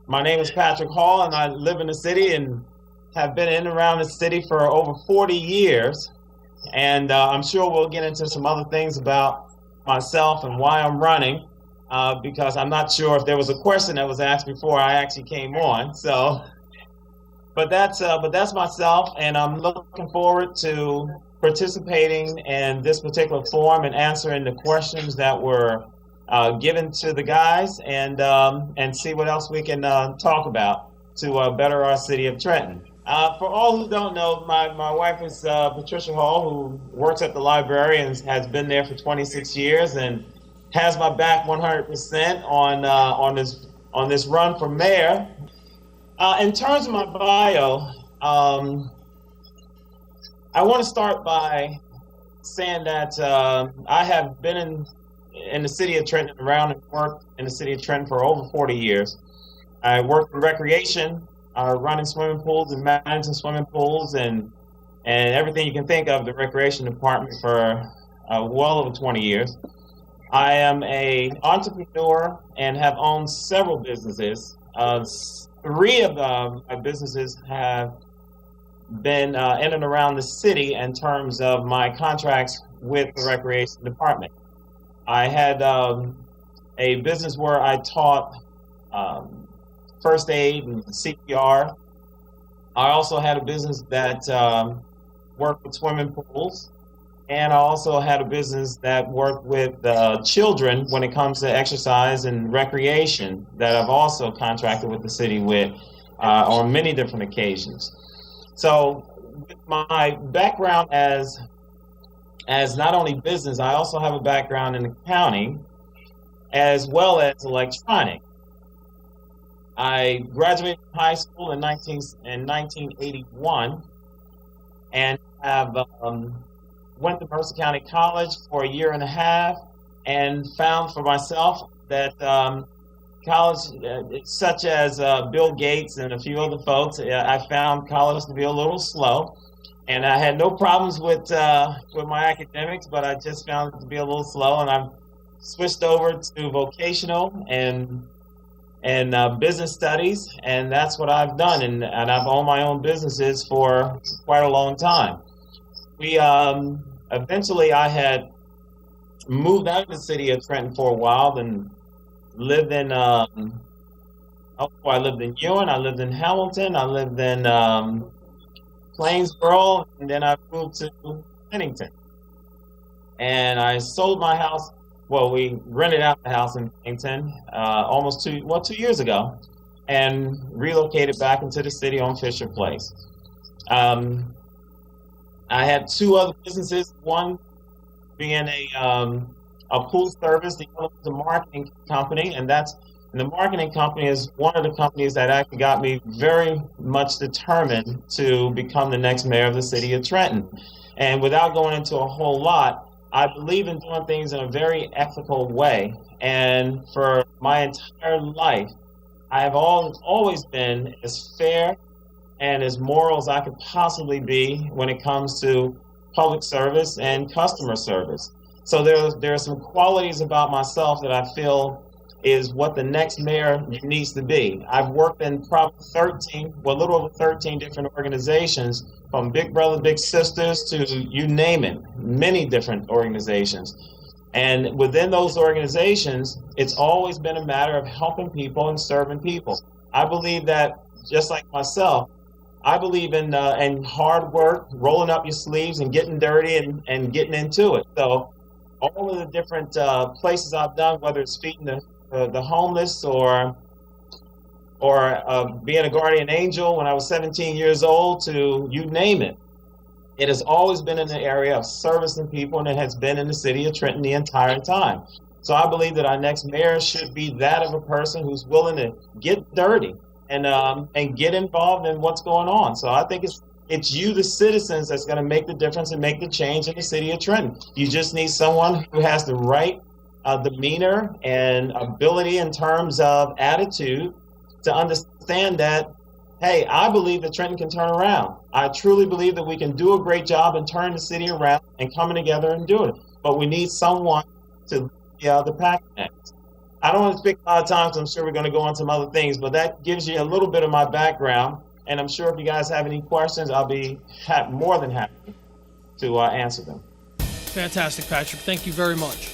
My name is Patrick Hall, and I live in the city and have been in and around the city for over 40 years. And I'm sure we'll get into some other things about myself and why I'm running, because I'm not sure if there was a question that was asked before I actually came on. So, but that's myself, and I'm looking forward to participating in this particular forum and answering the questions that were given to the guys, and see what else we can talk about to better our city of Trenton. For all who don't know, my wife is Patricia Hall, who works at the library and has been there for 26 years and has my back 100% on this run for mayor. In terms of my bio, I want to start by saying that I have been in the city of Trenton, around and worked in the city of Trenton for over 40 years. I worked in recreation, running swimming pools and managing swimming pools and everything you can think of the recreation department for well over 20 years. I am a entrepreneur and have owned several businesses. Three of my businesses have been in and around the city in terms of my contracts with the recreation department. I had a business where I taught first aid and CPR. I also had a business that worked with swimming pools, and I also had a business that worked with children when it comes to exercise and recreation that I've also contracted with the city with on many different occasions. So with my background as not only business, I also have a background in accounting as well as electronics. I graduated from high school in 1981 and have went to Mercer County College for a year and a half and found for myself that college, such as Bill Gates and a few other folks, I found college to be a little slow. And I had no problems with my academics, but I just found it to be a little slow. And I've switched over to vocational and business studies, and that's what I've done. And I've owned my own businesses for quite a long time. We eventually I had moved out of the city of Trenton for a while and lived in I lived in Ewan, I lived in Hamilton, I lived in Plainsboro, and then I moved to Pennington. And I sold my house. Well, we rented out the house in Pennington almost 2 years ago, and relocated back into the city on Fisher Place. I had two other businesses. One being a pool service, the other was a marketing company, and the marketing company is one of the companies that actually got me very much determined to become the next mayor of the city of Trenton. And without going into a whole lot, I believe in doing things in a very ethical way. And for my entire life, I have always been as fair and as moral as I could possibly be when it comes to public service and customer service. So there are some qualities about myself that I feel is what the next mayor needs to be. I've worked in probably a little over 13 different organizations, from Big Brother, Big Sisters to you name it, many different organizations. And within those organizations, it's always been a matter of helping people and serving people. I believe that, just like myself, I believe in hard work, rolling up your sleeves and getting dirty and getting into it. So all of the different places I've done, whether it's feeding the homeless or being a guardian angel when I was 17 years old, to you name it. It has always been in the area of servicing people, and it has been in the city of Trenton the entire time. So I believe that our next mayor should be that of a person who's willing to get dirty and get involved in what's going on. So I think it's you, the citizens, that's going to make the difference and make the change in the city of Trenton. You just need someone who has the right demeanor and ability in terms of attitude to understand that, hey, I believe that Trenton can turn around. I truly believe that we can do a great job in turning the city around and coming together and doing it. But we need someone to the pack next. I don't want to speak a lot of times. I'm sure we're going to go on some other things, but that gives you a little bit of my background. And I'm sure if you guys have any questions, I'll be more than happy to answer them. Fantastic, Patrick. Thank you very much.